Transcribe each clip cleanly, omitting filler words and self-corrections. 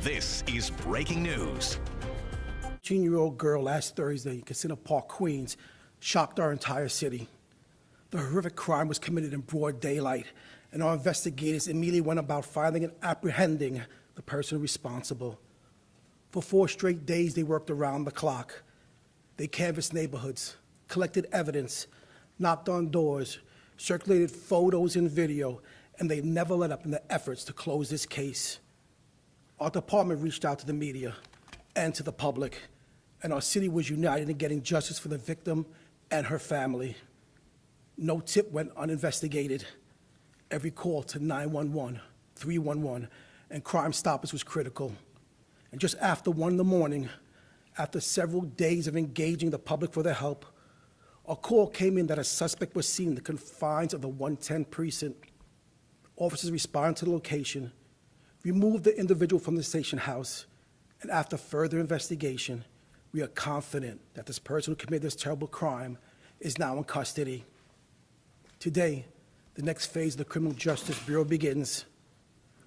This is breaking news. 18-year-old girl last Thursday in Kissena Park, Queens, shocked our entire city. The horrific crime was committed in broad daylight, and our investigators immediately went about finding and apprehending the person responsible. For 4 straight days, they worked around the clock. They canvassed neighborhoods, collected evidence, knocked on doors, circulated photos and video, and they never let up in their efforts to close this case. Our department reached out to the media and to the public, and our city was united in getting justice for the victim and her family. No tip went uninvestigated. Every call to 911, 311, and Crime Stoppers was critical. And just after 1 in the morning, after several days of engaging the public for their help, a call came in that a suspect was seen in the confines of the 110 precinct. Officers responded to the location, removed the individual from the station house, and after further investigation, we are confident that this person who committed this terrible crime is now in custody. Today, the next phase of the Criminal Justice Bureau begins.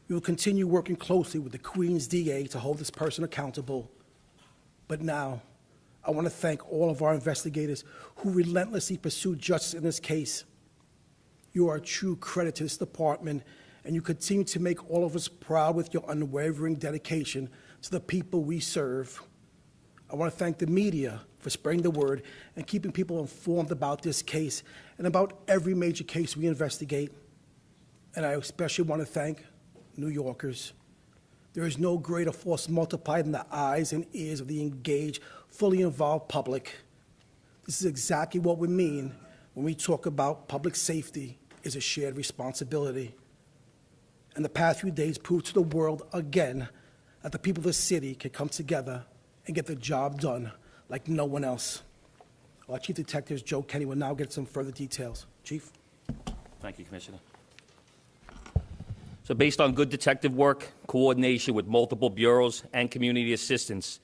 We will continue working closely with the Queens DA to hold this person accountable. But now, I want to thank all of our investigators who relentlessly pursued justice in this case. You are a true credit to this department, and you continue to make all of us proud with your unwavering dedication to the people we serve. I want to thank the media for spreading the word and keeping people informed about this case and about every major case we investigate. And I especially want to thank New Yorkers. There is no greater force multiplied than the eyes and ears of the engaged, fully involved public. This is exactly what we mean when we talk about public safety is a shared responsibility. And the past few days proved to the world again that the people of the city can come together and get the job done like no one else. Our Chief Detective, Joe Kenny, will now get some further details. Chief. Thank you, Commissioner. So based on good detective work, coordination with multiple bureaus, and community assistance,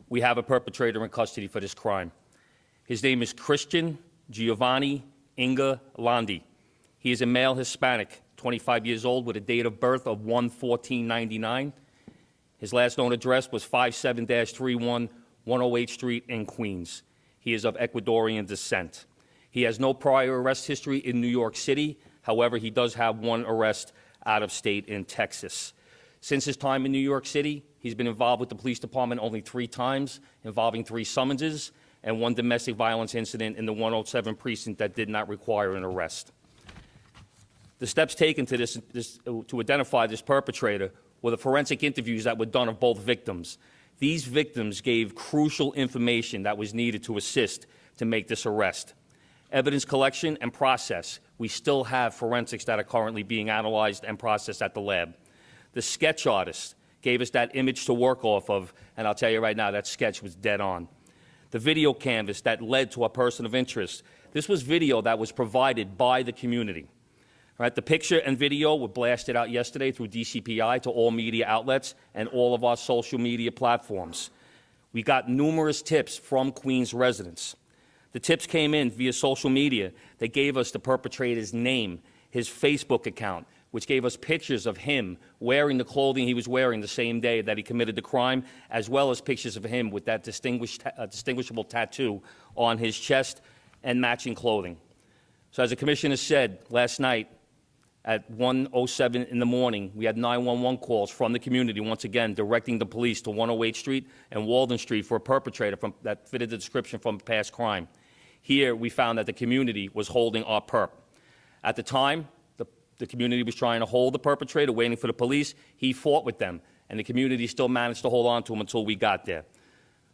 we have a perpetrator in custody for this crime. His name is Christian Giovanni Inga Landi. He is a male Hispanic, 25 years old, with a date of birth of 1/14/99. His last known address was 57-31 108th Street in Queens. He is of Ecuadorian descent. He has no prior arrest history in New York City. However, he does have 1 arrest out of state in Texas. Since his time in New York City, he's been involved with the police department only 3 times, involving 3 summonses and 1 domestic violence incident in the 107 precinct that did not require an arrest. The steps taken to identify this perpetrator were the forensic interviews that were done of both victims. These victims gave crucial information that was needed to assist to make this arrest. Evidence collection and process. We still have forensics that are currently being analyzed and processed at the lab. The sketch artist gave us that image to work off of, and I'll tell you right now, that sketch was dead on. The video canvas that led to a person of interest. This was video that was provided by the community. Right, the picture and video were blasted out yesterday through DCPI to all media outlets and all of our social media platforms. We got numerous tips from Queens residents. The tips came in via social media. They gave us the perpetrator's name, his Facebook account, which gave us pictures of him wearing the clothing he was wearing the same day that he committed the crime, as well as pictures of him with that distinguishable tattoo on his chest and matching clothing. So as the Commissioner said last night, at 1:07 in the morning, we had 911 calls from the community, once again, directing the police to 108th Street and Walden Street for a perpetrator that fitted the description from a past crime. Here, we found that the community was holding our perp. At the time, the community was trying to hold the perpetrator, waiting for the police. He fought with them, and the community still managed to hold on to him until we got there.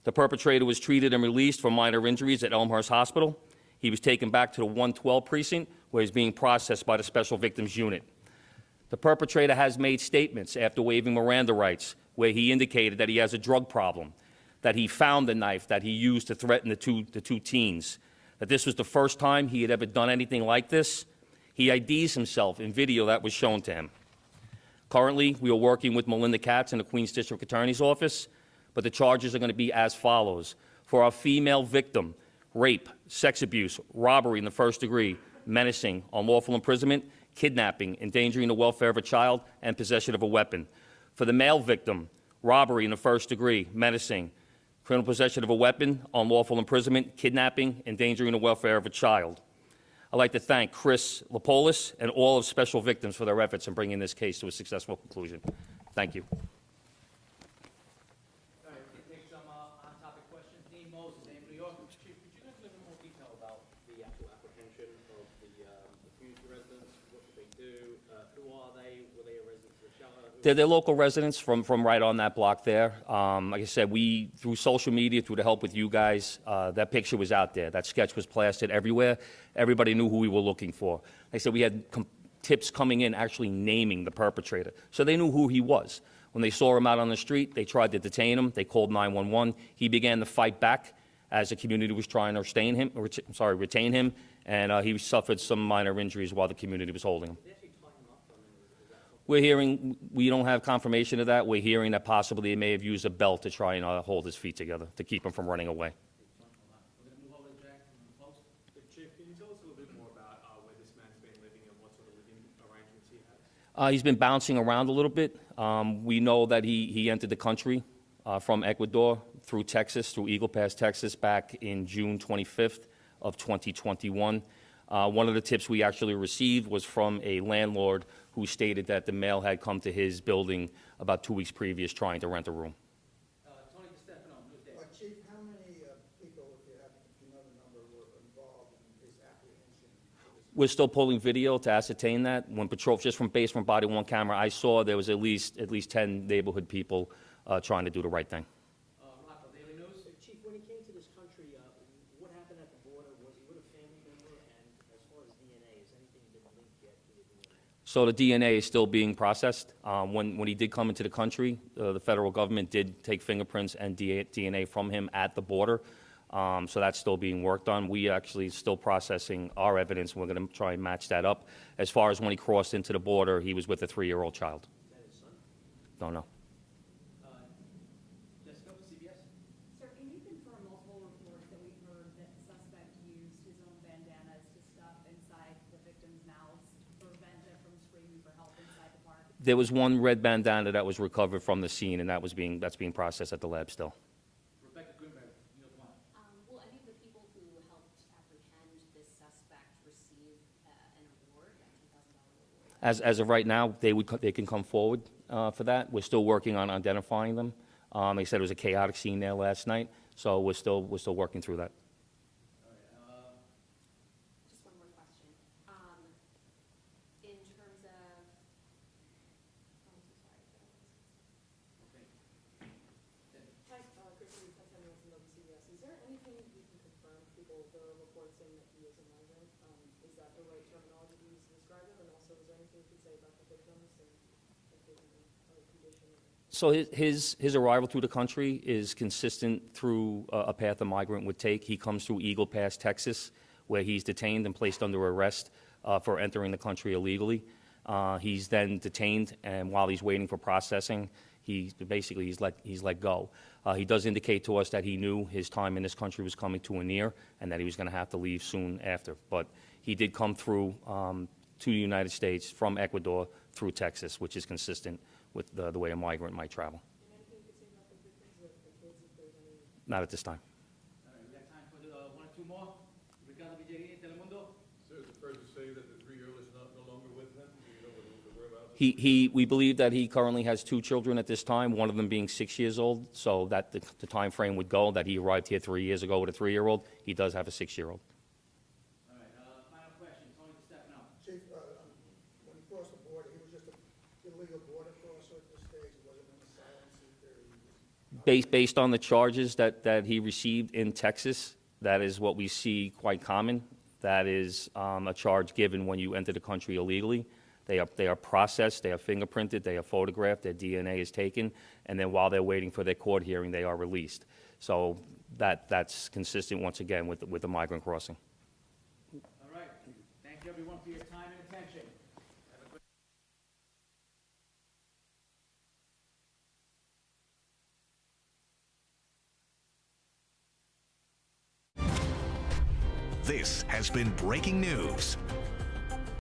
The perpetrator was treated and released for minor injuries at Elmhurst Hospital. He was taken back to the 112 precinct, where he's being processed by the Special Victims Unit. The perpetrator has made statements after waiving Miranda rights, where he indicated that he has a drug problem, that he found the knife that he used to threaten the two teens, that this was the first time he had ever done anything like this. He IDs himself in video that was shown to him. Currently, we are working with Melinda Katz in the Queens District Attorney's Office, but the charges are going to be as follows. For our female victim, rape, sex abuse, robbery in the first degree, menacing, unlawful imprisonment, kidnapping, endangering the welfare of a child, and possession of a weapon. For the male victim, robbery in the first degree, menacing, criminal possession of a weapon, unlawful imprisonment, kidnapping, endangering the welfare of a child. I'd like to thank Chris Lapolis and all of Special Victims for their efforts in bringing this case to a successful conclusion. Thank you. All right, we can take some on-topic questions. Dean Moses, Name New York. Chief, could you guys give a little more detail about the actual apprehension of the community residents? What did they do? Who are they? Were they a resident of the shelter? They're local residents from right on that block there. Like I said, we, through social media, through the help with you guys, that picture was out there. That sketch was plastered everywhere. Everybody knew who we were looking for. Like I said, we had tips coming in actually naming the perpetrator. So they knew who he was. When they saw him out on the street, they tried to detain him. They called 911. He began to fight back as the community was trying to retain him, and he suffered some minor injuries while the community was holding him. We're hearing, we don't have confirmation of that. We're hearing that possibly they may have used a belt to try and hold his feet together to keep him from running away. We're going to move over to Jack from the Post. Chief, can you tell us a little bit more about where this man's been living and what sort of living arrangements he has? He's been bouncing around a little bit. We know that he entered the country from Ecuador through Texas, through Eagle Pass, Texas, back in June 25th of 2021. One of the tips we actually received was from a landlord who stated that the male had come to his building about 2 weeks previous trying to rent a room. Tony DeStefano, Newsday. Chief, how many people, if you know the number, were involved in his apprehension? We're still pulling video to ascertain that. When patrol, just from based from body worn camera, I saw there was at least 10 neighborhood people trying to do the right thing. Rocco, Daily News. Chief, when he came to this country, what happened at the border? Was he with a family member? And as far as DNA, has anything been linked yet to the DNA? So the DNA is still being processed. When he did come into the country, the federal government did take fingerprints and DNA from him at the border. So that's still being worked on. We actually still processing our evidence. We're going to try and match that up. As far as when he crossed into the border, he was with a 3-year-old child. Is that his son? Don't know. Jessica, CBS. Sir, can you confirm multiple reports that we've heard that the suspect used his own bandanas to stuff inside the victims' mouths to prevent them from screaming for help inside the park? There was one red bandana that was recovered from the scene, and that's being processed at the lab still. Rebecca Greenberg, New York One. Will any of the people who helped apprehend this suspect receive an award, a $10,000 award? As of right now, they can come forward for that. We're still working on identifying them. They said it was a chaotic scene there last night, so we're still working through that. Just one more question. In terms of, oh, I'm so sorry. Hi, Christine, CBS. Is there anything you can confirm? People, there are reports saying that he is a migrant. Is that the right terminology to use to describe him? And also, is there anything you can say about the victims and if they have a condition? So his arrival through the country is consistent through a path a migrant would take. He comes through Eagle Pass, Texas, where he's detained and placed under arrest for entering the country illegally. He's then detained, and while he's waiting for processing, he's let go. He does indicate to us that he knew his time in this country was coming to an end and that he was going to have to leave soon after. But he did come through to the United States from Ecuador through Texas, which is consistent with the way a migrant might travel. And anything you can say about the victims, the kids, if there's any? Not at this time. All right, we got time for one or two more. Ricardo Villarini, Telemundo. So is it fair to say that the 3-year-old is no longer with him? Do you know the whereabouts? We believe that he currently has 2 children at this time, one of them being 6 years old, so that the time frame would go that he arrived here 3 years ago with a 3-year-old. He does have a 6-year-old. All right, final question. Tony DeStefano. Chief, when he crossed the border, he was just an illegal border crosser at this stage. It wasn't an asylum seeker. Based on the charges that he received in Texas, that is what we see quite common. That is a charge given when you enter the country illegally. They are processed, they are fingerprinted, they are photographed, their DNA is taken, and then while they're waiting for their court hearing, they are released. So that's consistent, once again, with the migrant crossing. All right. Thank you, everyone, for your time and attention. This has been breaking news.